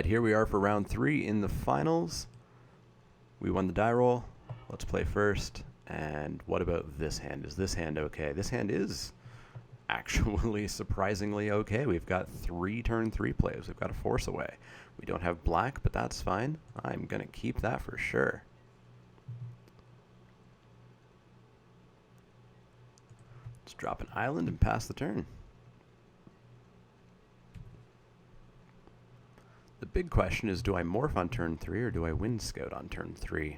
right, here we are for round 3 in the finals. We won the die roll. Let's play first. And what about this hand? Is this hand okay? This hand is actually surprisingly okay. We've got 3 turn 3 plays. We've got a force away. We don't have black, but that's fine. I'm going to keep that for sure. Let's drop an island and pass the turn. The big question is, do I morph on turn 3 or do I wind scout on turn 3?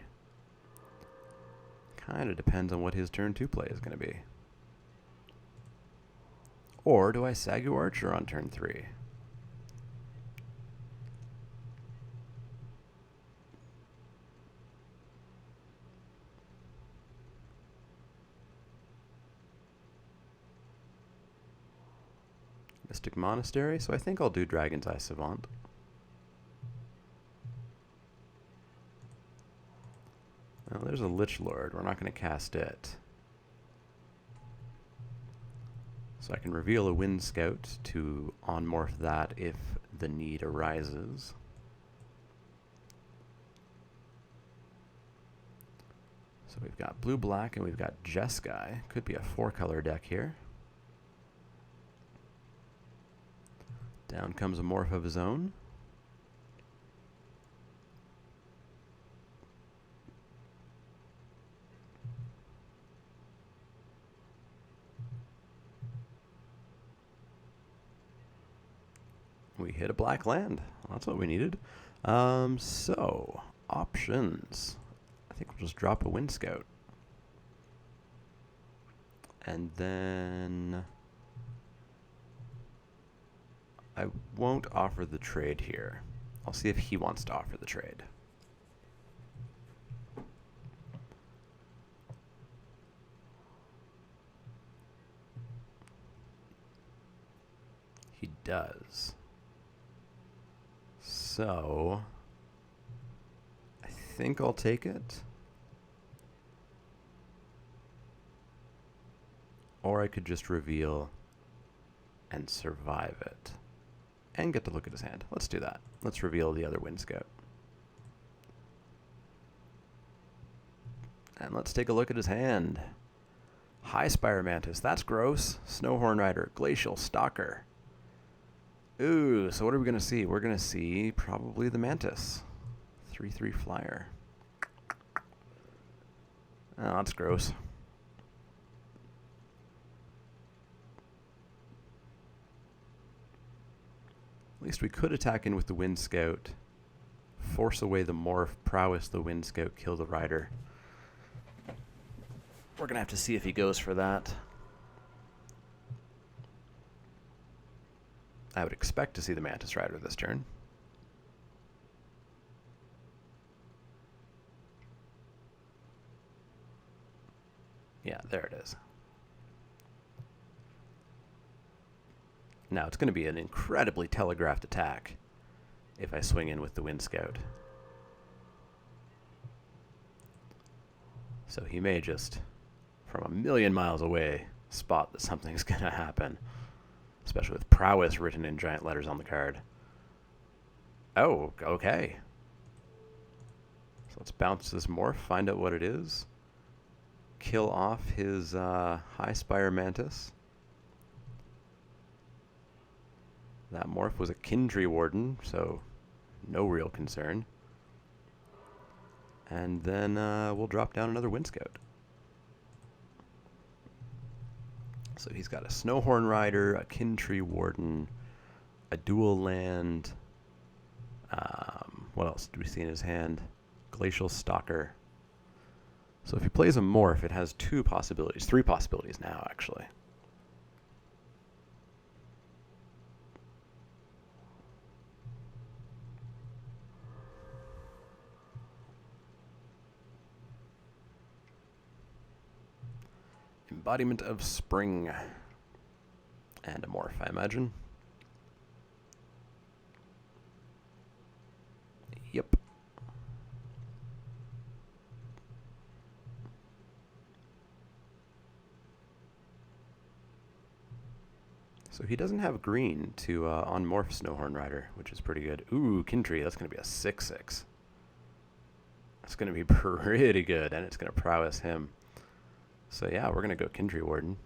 Kind of depends on what his turn 2 play is going to be. Or do I Sagu Archer on turn 3? Mystic Monastery, so I think I'll do Dragon's Eye Savant. Well, there's a Lich Lord. We're not going to cast it. So I can reveal a Wind Scout to on-morph that if the need arises. So we've got blue-black and we've got Jeskai. Could be a 4-color deck here. Down comes a morph of his own. We hit a black land. That's what we needed. So, options. I think we'll just drop a Wind Scout. And then I won't offer the trade here. I'll see if he wants to offer the trade. He does. So, I think I'll take it. Or I could just reveal and survive it. And get to look at his hand. Let's do that. Let's reveal the other Wind Scout. And let's take a look at his hand. High Spire Mantis. That's gross. Snowhorn Rider. Glacial Stalker. Ooh, so what are we going to see? We're going to see probably the Mantis. 3/3 flyer. Oh, that's gross. At least we could attack in with the Wind Scout. Force away the morph, prowess the Wind Scout, kill the rider. We're going to have to see if he goes for that. I would expect to see the Mantis Rider this turn. Yeah, there it is. Now, it's going to be an incredibly telegraphed attack if I swing in with the Wind Scout. So he may just, from a million miles away, spot that something's going to happen. Especially with prowess written in giant letters on the card. Oh, okay. So let's bounce this morph, find out what it is. Kill off his High Spire Mantis. That morph was a Kin Tree Warden, so no real concern. And then we'll drop down another Wind Scout. So he's got a Snowhorn Rider, a Kin Tree Warden, a dual land. What else do we see in his hand? Glacial Stalker. So if he plays a morph, it has 2 possibilities. 3 possibilities now, actually. Embodiment of Spring. And a morph, I imagine. Yep. So he doesn't have green to on-morph Snowhorn Rider, which is pretty good. Ooh, Kintry, that's going to be a 6/6. That's going to be pretty good, and it's going to prowess him. So yeah, we're going to go Kintry Warden.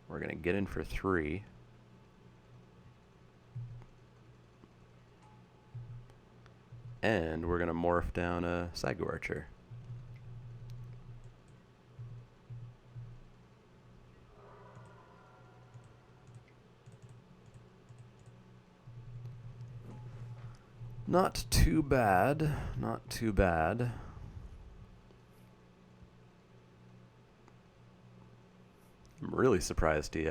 We're going to get in for 3. And we're going to morph down a Saigu Archer. Not too bad. Not too bad. I'm really surprised he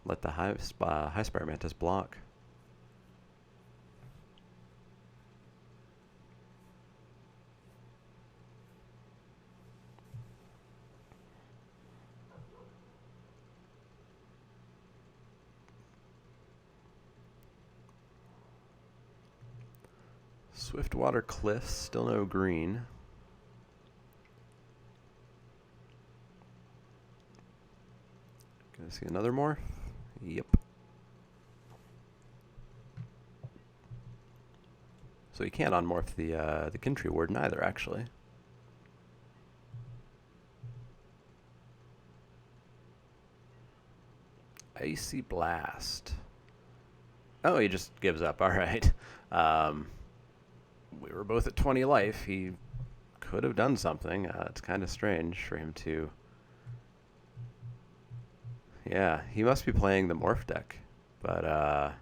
let the High Spire Mantis block. Swiftwater Cliffs, still no green. Gonna see another morph? Yep. So you can't unmorph the Kintry Warden either, actually. Icy Blast. Oh, he just gives up. All right. We were both at 20 life. He could have done something. It's kind of strange for him to... Yeah, he must be playing the Morph deck. But,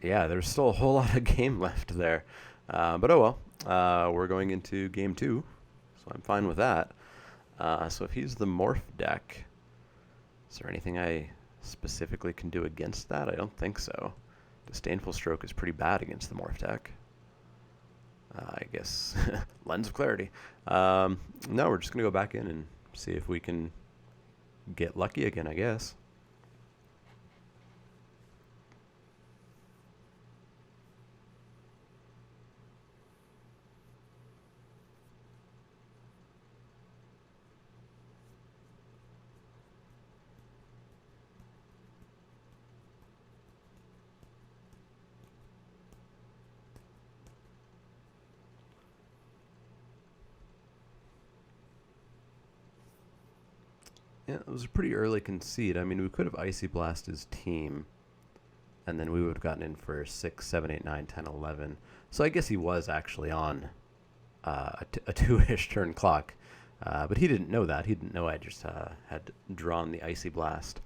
yeah, there's still a whole lot of game left there. But oh well. We're going into game 2, so I'm fine with that. So if he's the Morph deck, is there anything I specifically can do against that? I don't think so. Disdainful Stroke is pretty bad against the Morph deck. I guess Lens of Clarity. No, we're just going to go back in and see if we can get lucky again, I guess. Yeah, it was a pretty early concede. I mean, we could have Icy Blast his team, and then we would have gotten in for 6, 7, 8, 9, 10, 11. So I guess he was actually on a 2-ish turn clock. But he didn't know that. He didn't know I just had drawn the Icy Blast.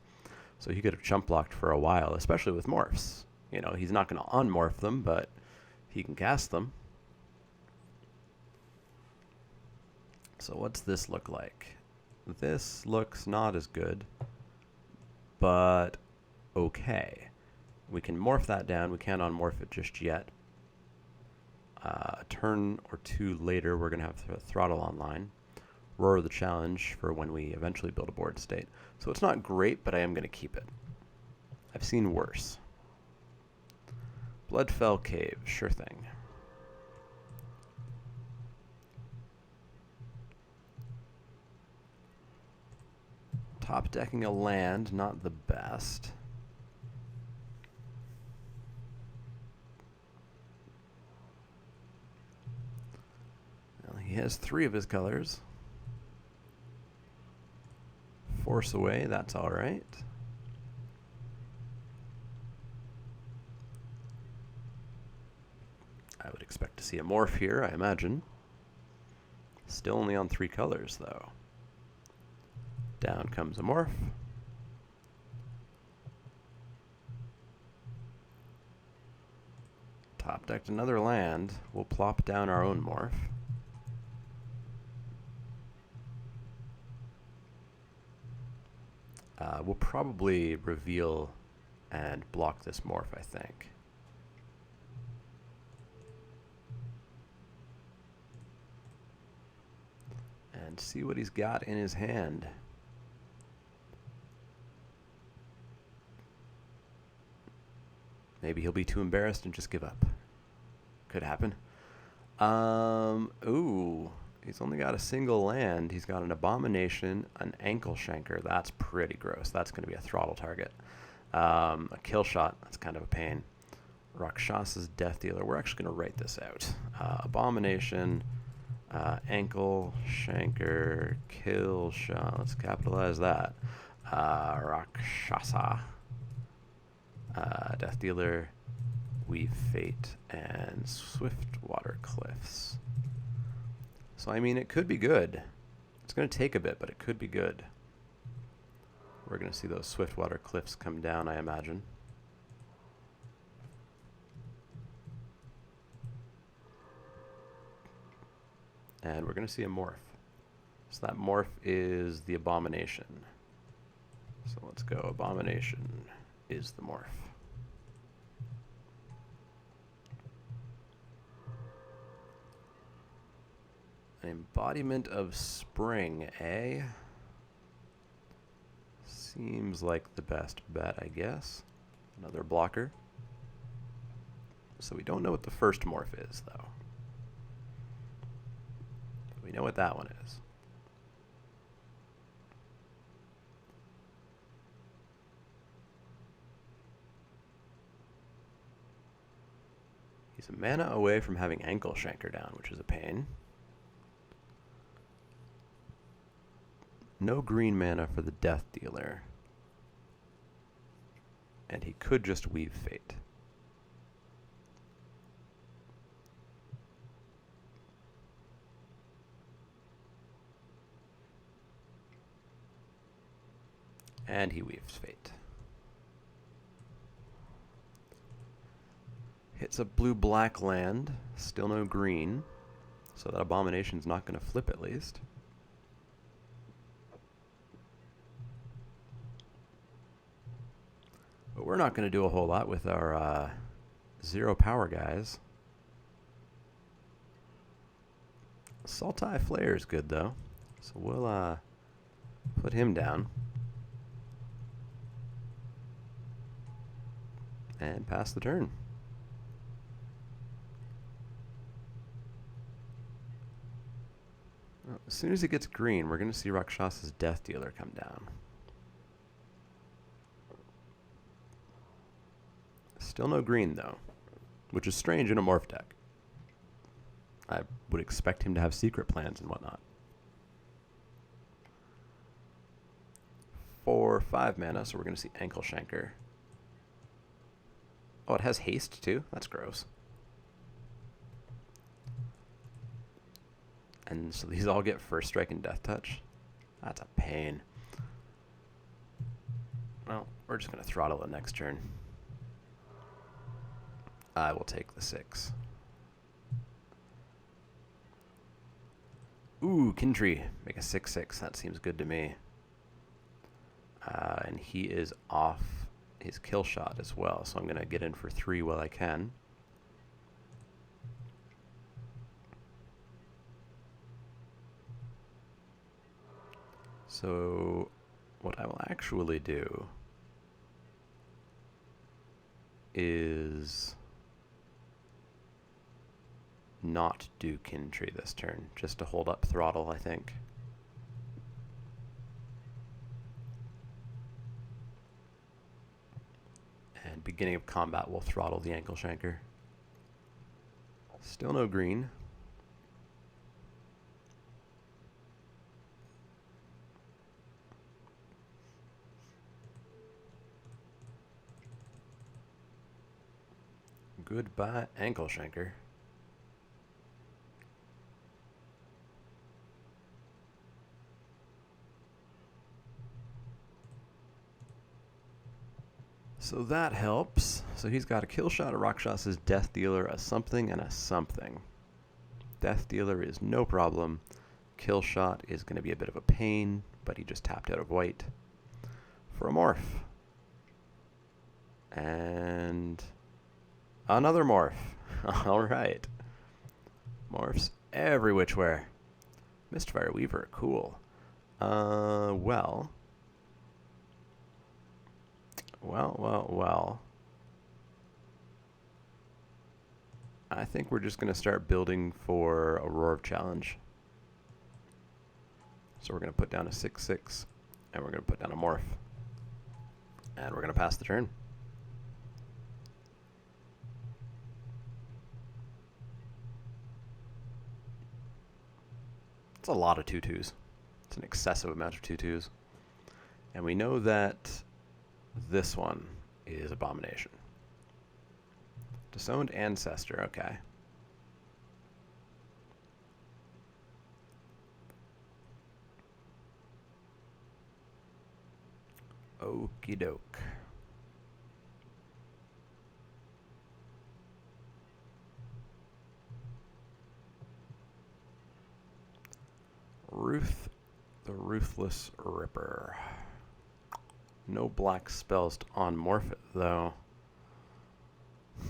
So he could have chump blocked for a while, especially with morphs. You know, he's not going to unmorph them, but he can cast them. So what's this look like? This looks not as good, but okay. We can morph that down. We can't unmorph it just yet. A turn or 2 later, we're going to have Throttle online. Roar the Challenge for when we eventually build a board state. So it's not great, but I am going to keep it. I've seen worse. Bloodfell Cave, sure thing. Top decking a land, not the best. Well, he has 3 of his colors. Force away, that's all right. I would expect to see a morph here, I imagine. Still only on 3 colors, though. Down comes a morph. Top decked another land. We'll plop down our own morph. We'll probably reveal and block this morph, I think. And see what he's got in his hand. Maybe he'll be too embarrassed and just give up. Could happen. Ooh. He's only got a single land. He's got an Abomination, an Ankle Shanker. That's pretty gross. That's going to be a throttle target. A Kill Shot. That's kind of a pain. Rakshasa's Death Dealer. We're actually going to write this out. Abomination, Ankle Shanker, Kill Shot. Let's capitalize that. Rakshasa, Death Dealer, Weave Fate, and Swiftwater Cliffs. So, I mean, it could be good. It's going to take a bit, but it could be good. We're going to see those Swiftwater Cliffs come down, I imagine. And we're going to see a morph. So that morph is the Abomination. So let's go. Abomination is the morph. An embodiment of spring, eh? Seems like the best bet, I guess. Another blocker. So we don't know what the first morph is, though. We know what that one is. He's a mana away from having Ankle Shanker down, which is a pain. No green mana for the Death Dealer. And he could just Weave Fate. And he Weaves Fate. Hits a blue-black land, still no green, so that Abomination's not going to flip at least. But we're not going to do a whole lot with our 0 power guys. Sultai Flare is good, though, so we'll put him down. And pass the turn. Well, as soon as it gets green, we're going to see Rakshasa's Death Dealer come down. Still no green, though, which is strange in a morph deck. I would expect him to have secret plans and whatnot. For 5 mana, so we're going to see Ankle Shanker. Oh, it has haste, too? That's gross. And so these all get First Strike and Death Touch? That's a pain. Well, we're just going to throttle it next turn. I will take the 6. Ooh, Kintry. Make a 6/6. That seems good to me. And he is off his Kill Shot as well, so I'm going to get in for 3 while I can. So what I will actually do is not do Kintry this turn, just to hold up throttle, I think. And beginning of combat, we'll throttle the Ankle Shanker. Still no green. Goodbye, Ankle Shanker. So that helps. So he's got a Kill Shot, a Rakshasa's Death Dealer, a something, and a something. Death Dealer is no problem. Kill Shot is going to be a bit of a pain, but he just tapped out of white for a morph. And another morph. All right. Morphs every which way. Mistfire Weaver, cool. Well. I think we're just going to start building for a Roar of Challenge. So we're going to put down a 6/6, and we're going to put down a morph. And we're going to pass the turn. It's a lot of 2/2s. It's an excessive amount of 2/2s. And we know that this one is Abomination. Disowned Ancestor, okay. Okie doke. Ruth the Ruthless Ripper. No black spells to unmorph it, though.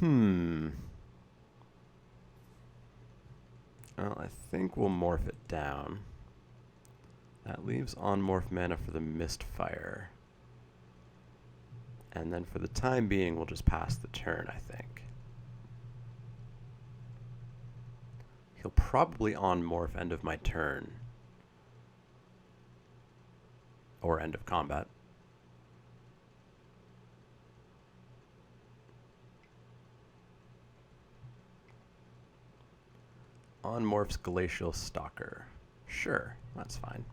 Well, I think we'll morph it down. That leaves on-morph mana for the Mistfire. And then for the time being, we'll just pass the turn, I think. He'll probably on-morph end of my turn. Or end of combat. On-morphs Glacial Stalker. Sure, that's fine.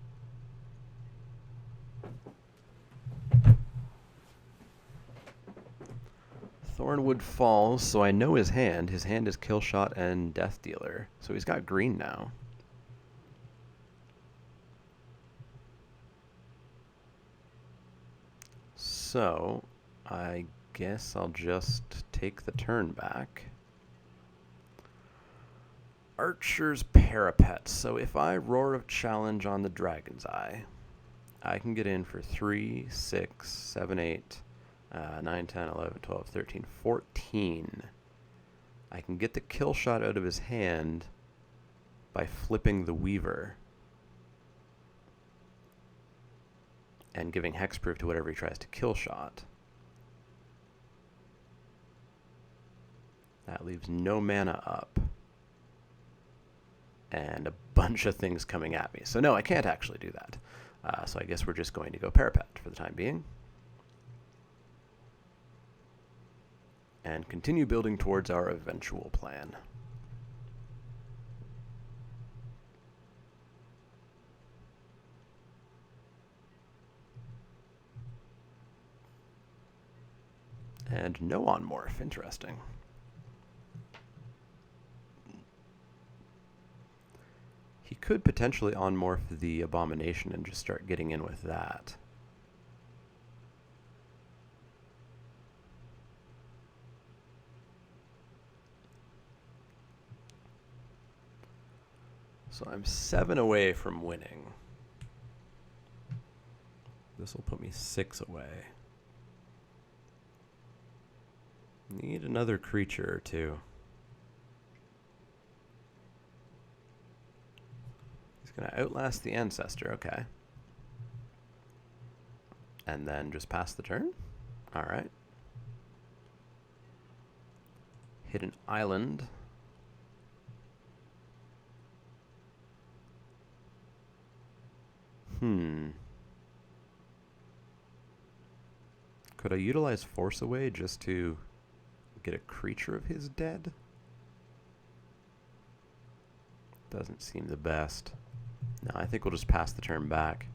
Thornwood Falls, so I know his hand. His hand is Killshot and Death Dealer. So he's got green now. So, I guess I'll just take the turn back. Archer's Parapet. So if I Roar of Challenge on the Dragon's Eye, I can get in for 3, 6, 7, 8, 9, 10, 11, 12, 13, 14. I can get the kill shot out of his hand by flipping the Weaver and giving hexproof to whatever he tries to kill shot. That leaves no mana up. And a bunch of things coming at me. So no, I can't actually do that. So I guess we're just going to go Parapet for the time being. And continue building towards our eventual plan. And no on-morph, interesting. He could potentially on-morph the Abomination and just start getting in with that. So I'm 7 away from winning. This will put me 6 away. Need another creature or two. He's going to outlast the Ancestor, okay. And then just pass the turn? Alright. Hit an island. Could I utilize Force Away just to get a creature of his dead? Doesn't seem the best. No, I think we'll just pass the turn back.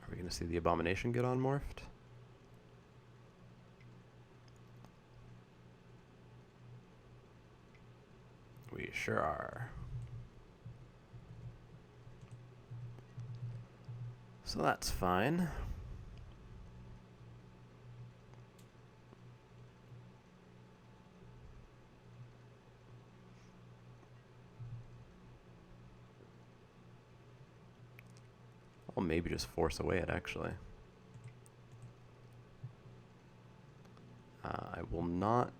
Are we going to see the Abomination get on-morphed? We sure are. So that's fine. I'll maybe just force away it, actually. I will not...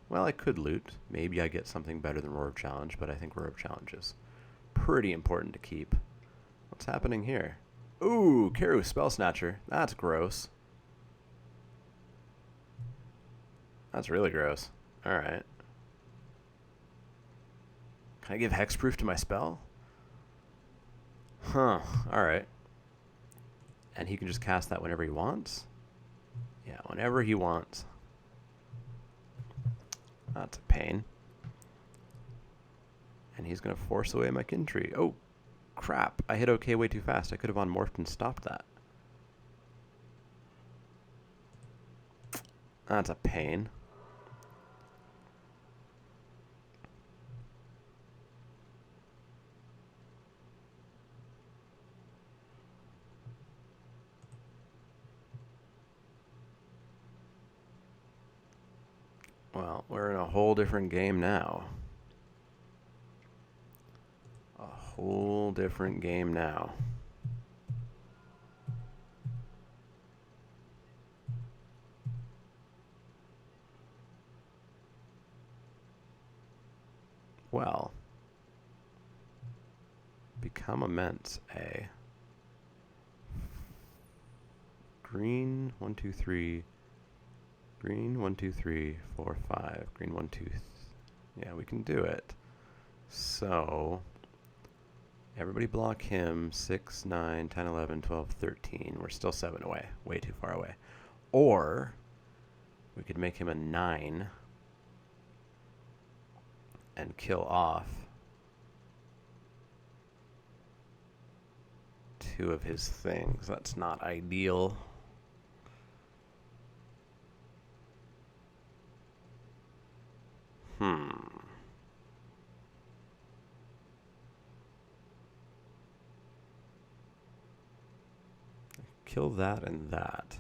Well, I could loot. Maybe I get something better than Roar of Challenge, but I think Roar of Challenge is pretty important to keep. What's happening here? Ooh, Karu Spell Snatcher. That's gross. That's really gross. Alright. Can I give hexproof to my spell? Huh. Alright. And he can just cast that whenever he wants? Yeah, whenever he wants. That's a pain. And he's going to force away my kin tree. Oh, crap. I hit OK way too fast. I could have unmorphed and stopped that. That's a pain. Well, we're in a whole different game now. A whole different game now. Well, become immense, A. Green, 1, 2, 3. Green, 1, 2, 3, 4, 5. Green, 1, 2. Yeah, we can do it. So, everybody block him. 6, 9, 10, 11, 12, 13. We're still 7 away. Way too far away. Or, we could make him a 9 and kill off 2 of his things. That's not ideal. Kill that and that.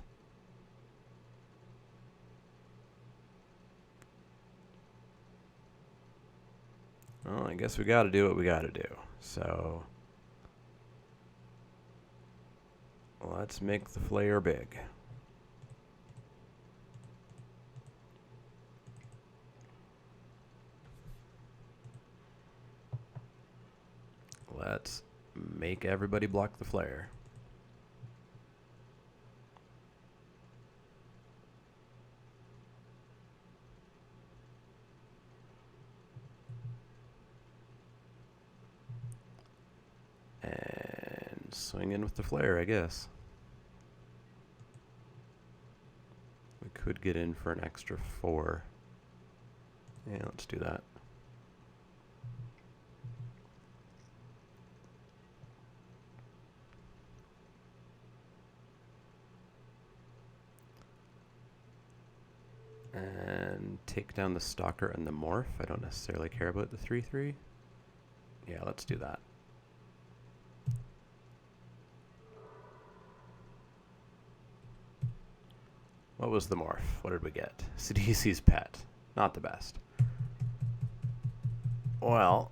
Well, I guess we gotta do what we gotta do. So, let's make the flare big. Let's make everybody block the flare. And swing in with the flare, I guess. We could get in for an extra 4. Yeah, let's do that. And take down the Stalker and the Morph. I don't necessarily care about the 3/3. Yeah, let's do that. What was the Morph? What did we get? Sidisi's Pet. Not the best. Well,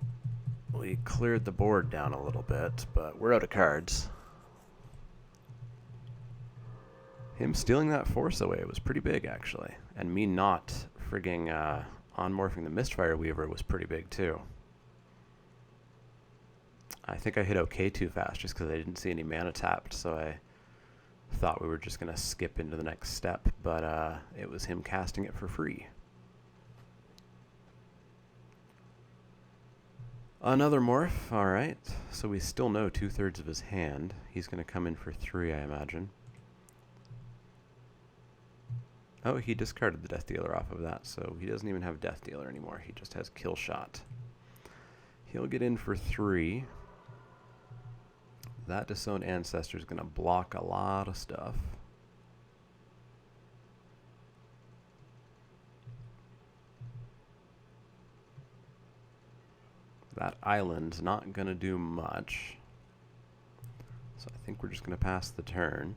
we cleared the board down a little bit, but we're out of cards. Him stealing that Force away was pretty big, actually. And me not frigging on-morphing the Mistfire Weaver was pretty big, too. I think I hit OK too fast just because I didn't see any mana tapped, so I thought we were just going to skip into the next step, but it was him casting it for free. Another Morph, alright. So we still know 2/3 of his hand. He's going to come in for 3, I imagine. Oh, he discarded the Death Dealer off of that, so he doesn't even have Death Dealer anymore. He just has Kill Shot. He'll get in for 3. That Disowned Ancestor is going to block a lot of stuff. That island's not going to do much. So I think we're just going to pass the turn.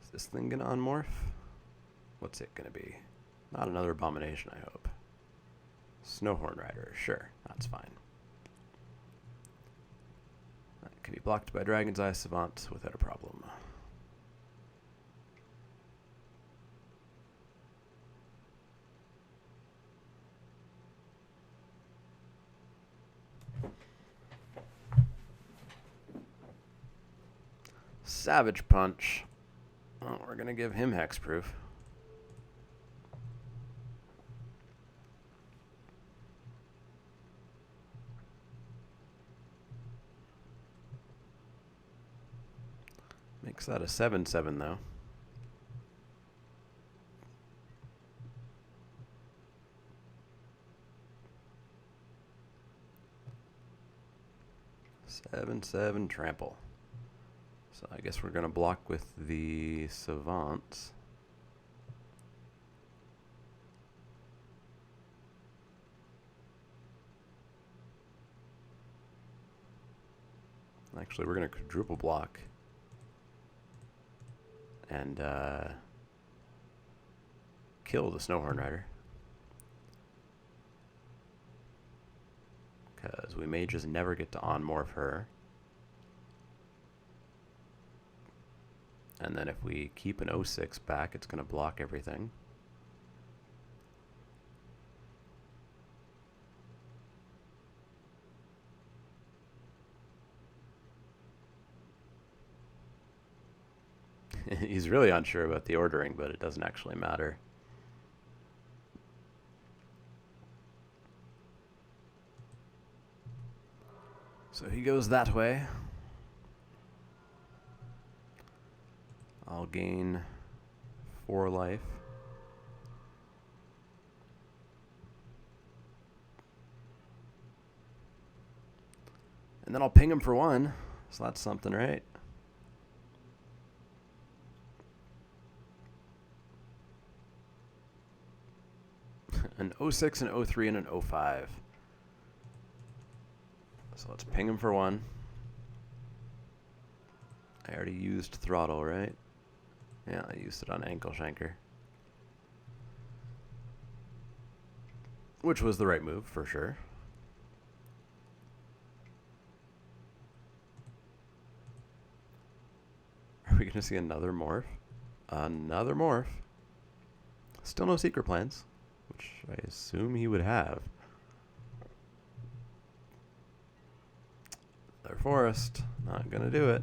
Is this thing going to unmorph? What's it going to be? Not another Abomination, I hope. Snowhorn Rider, sure, that's fine. That can be blocked by Dragon's Eye Savant without a problem. Savage Punch. Well, we're going to give him hexproof. Makes that a 7/7 though. Seven trample. So I guess we're gonna block with the savants. Actually, we're gonna quadruple block. And kill the Snowhorn Rider. Because we may just never get to on-morph her. And then if we keep an 06 back, it's going to block everything. He's really unsure about the ordering, but it doesn't actually matter. So he goes that way. I'll gain 4 life. And then I'll ping him for 1. So that's something, right? An 06, an 03, and an 05. So let's ping him for 1. I already used throttle, right? Yeah, I used it on ankle shanker. Which was the right move, for sure. Are we going to see another morph? Another morph. Still no secret plans, which I assume he would have. Their forest, not going to do it.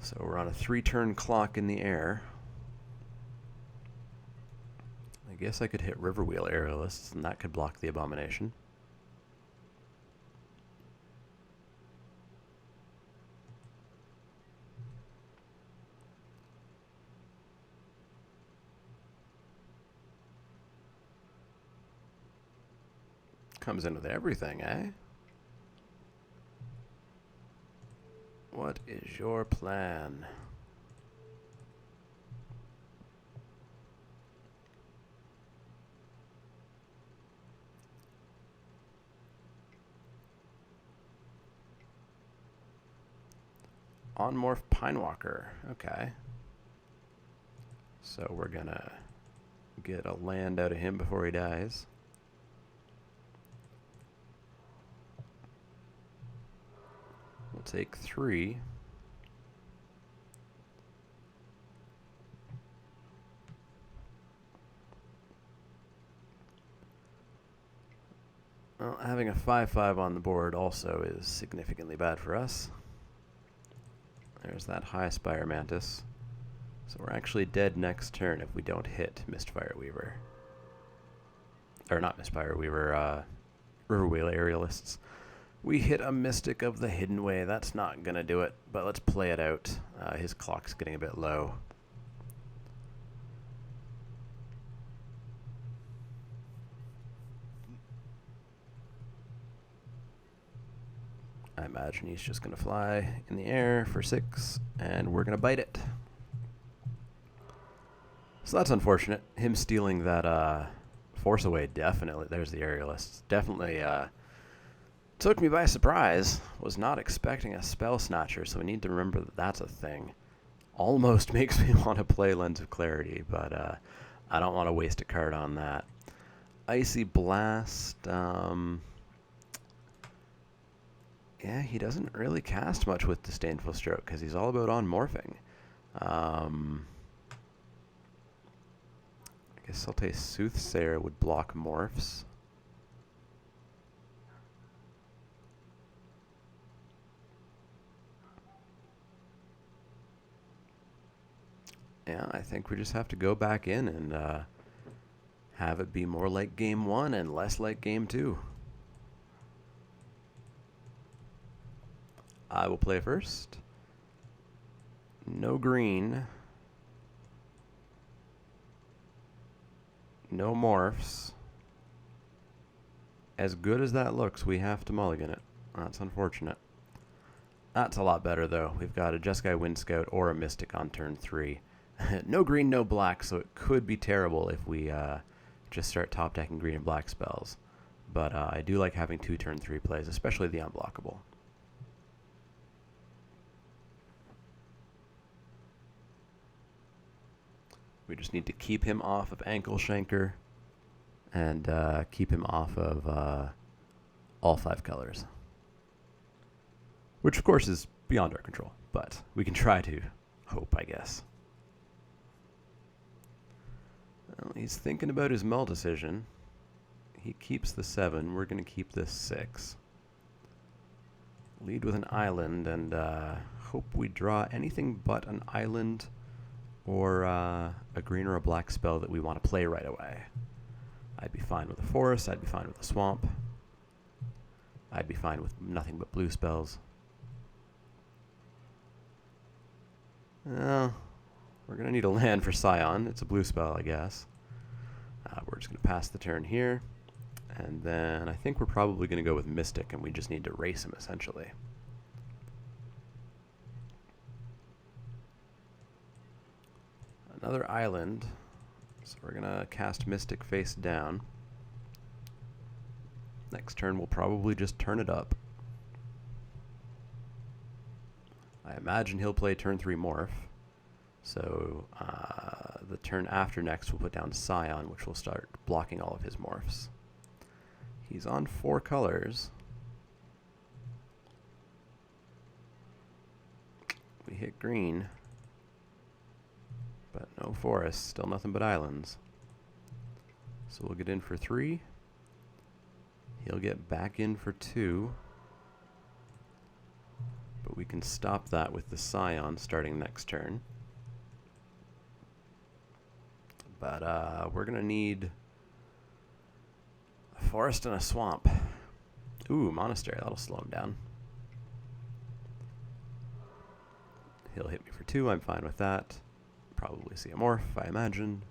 So we're on a 3-turn clock in the air. I guess I could hit Riverwheel Aerialists, and that could block the Abomination. Comes in with everything, eh? What is your plan? On-morph Pinewalker. Okay. So we're gonna get a land out of him before he dies. We'll take 3. Well, having a 5/5 on the board also is significantly bad for us. There's that High Spire Mantis. So we're actually dead next turn if we don't hit Mistfire Weaver. Or not Mistfire Weaver, Riverwheel Aerialists. We hit a Mystic of the Hidden Way. That's not going to do it, but let's play it out. His clock's getting a bit low. I imagine he's just going to fly in the air for 6, and we're going to bite it. So that's unfortunate. Him stealing that Force Away, definitely. There's the Aerialists. Definitely took me by surprise. Was not expecting a Spell Snatcher, so we need to remember that that's a thing. Almost makes me want to play Lens of Clarity, but I don't want to waste a card on that. Icy Blast. Yeah, he doesn't really cast much with Disdainful Stroke because he's all about on-morphing. I guess I'll take Soothsayer would block morphs. Yeah, I think we just have to go back in and have it be more like game 1 and less like game 2. I will play first. No green. No morphs. As good as that looks, we have to mulligan it. That's unfortunate. That's a lot better, though. We've got a Jeskai Wind Scout or a Mystic on turn 3. No green, no black, so it could be terrible if we just start top decking green and black spells. But I do like having 2 turn 3 plays, especially the unblockable. We just need to keep him off of Ankle Shanker and keep him off of all 5 colors. Which, of course, is beyond our control, but we can try to hope, I guess. Well, he's thinking about his mull decision. He keeps the 7. We're going to keep this 6. Lead with an island and hope we draw anything but an island or a green or a black spell that we want to play right away. I'd be fine with a forest. I'd be fine with a swamp. I'd be fine with nothing but blue spells. Well, we're going to need a land for Scion. It's a blue spell, I guess. We're just going to pass the turn here. And then I think we're probably going to go with Mystic, and we just need to race him, essentially. Another island. So we're going to cast Mystic face down. Next turn, we'll probably just turn it up. I imagine he'll play turn 3 Morph. So the turn after next, we'll put down Scion, which will start blocking all of his Morphs. He's on 4 colors. We hit green. But no forest, still nothing but islands. So we'll get in for 3. He'll get back in for 2. But we can stop that with the Scion starting next turn. But we're going to need a forest and a swamp. Ooh, monastery, that'll slow him down. He'll hit me for 2, I'm fine with that. Probably see a morph, I imagine.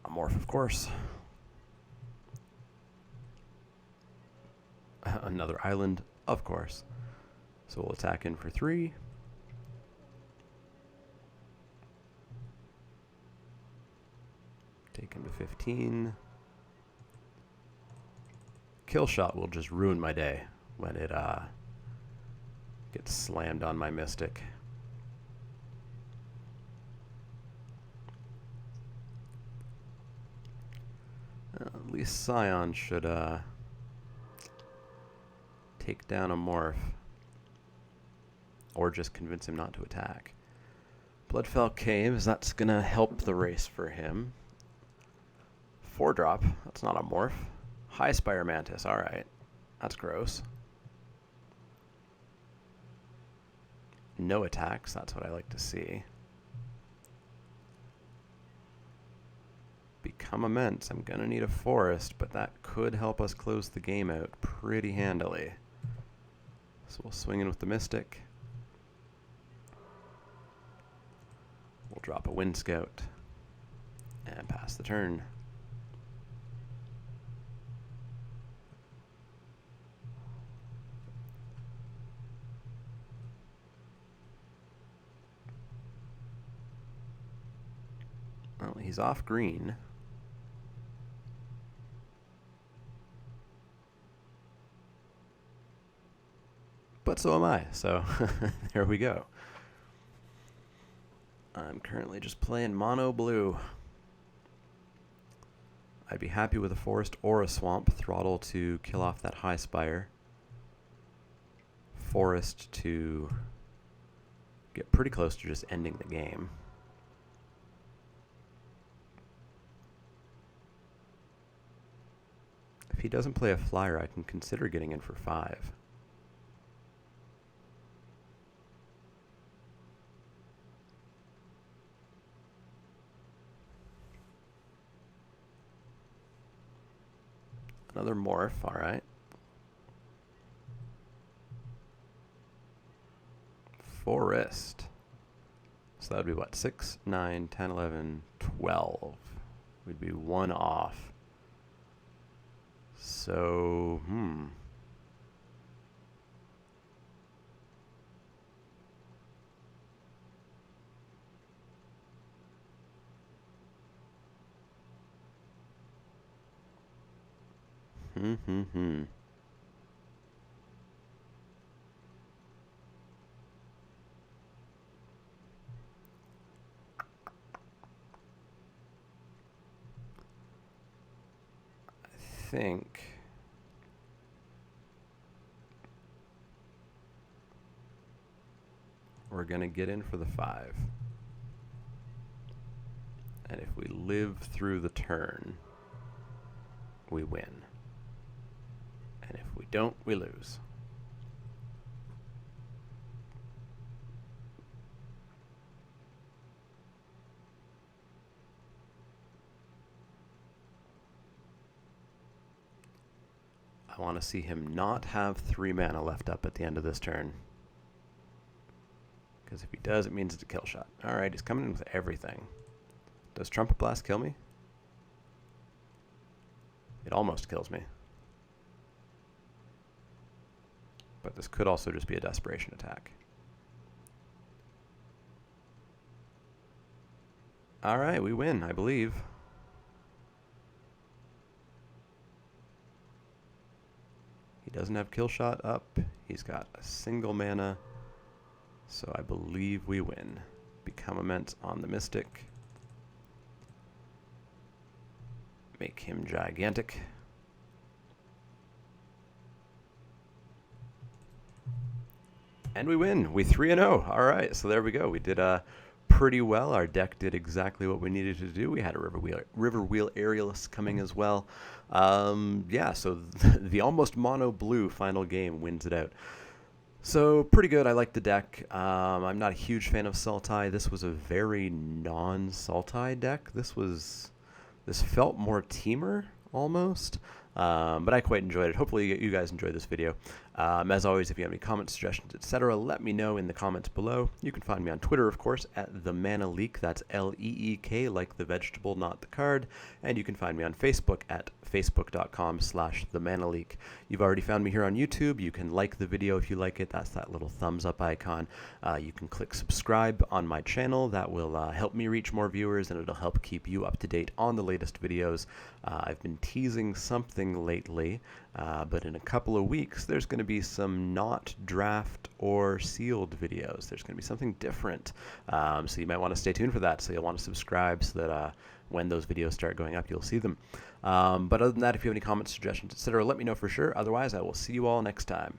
A morph, of course. Another island, of course. So we'll attack in for 3. Take him to 15. Kill shot will just ruin my day when it gets slammed on my Mystic. At least Scion should take down a morph. Or just convince him not to attack. Bloodfell Caves, that's going to help the race for him. 4-drop, that's not a morph. High Spire Mantis, alright. That's gross. No attacks, that's what I like to see. Become Immense. I'm going to need a forest, but that could help us close the game out pretty handily. So we'll swing in with the Mystic. We'll drop a Wind Scout and pass the turn. Well, he's off green. But so am I, so there we go. I'm currently just playing mono blue. I'd be happy with a forest or a swamp. Throttle to kill off that high spire. Forest to get pretty close to just ending the game. If he doesn't play a flyer, I can consider getting in for 5. Another morph, alright. Forest. So that would be what? 6, 9, 10, 11, 12. We'd be 1 off. So, I think we're going to get in for the 5. And if we live through the turn, we win. And if we don't, we lose. I want to see him not have 3 mana left up at the end of this turn. Because if he does, it means it's a kill shot. Alright, he's coming in with everything. Does Trumpet Blast kill me? It almost kills me. But this could also just be a desperation attack. Alright, we win, I believe. He doesn't have kill shot up. He's got a single mana. So I believe we win. Become immense on the Mystic. Make him gigantic. And we win. We 3-0. All right, so there we go. We did pretty well. Our deck did exactly what we needed to do. We had a Riverwheel Aerialist coming as well. Yeah, so the almost mono blue final game wins it out. So pretty good. I like the deck. I'm not a huge fan of Sultai. This was a very non-Sultai deck. This felt more teamer almost, but I quite enjoyed it. Hopefully you guys enjoyed this video. As always, if you have any comments, suggestions, etc., let me know in the comments below. You can find me on Twitter, of course, at the Mana Leek. That's L-E-E-K, like the vegetable, not the card. And you can find me on Facebook at facebook.com/themanaleak. You've already found me here on YouTube. You can like the video if you like it. That's that little thumbs up icon. You can click subscribe on my channel. That will help me reach more viewers, and it'll help keep you up to date on the latest videos. I've been teasing something lately, but in a couple of weeks, there's going to be some not draft or sealed videos. There's going to be something different. So you might want to stay tuned for that. So you'll want to subscribe so that when those videos start going up, you'll see them. But other than that, if you have any comments, suggestions, etc., let me know for sure. Otherwise, I will see you all next time.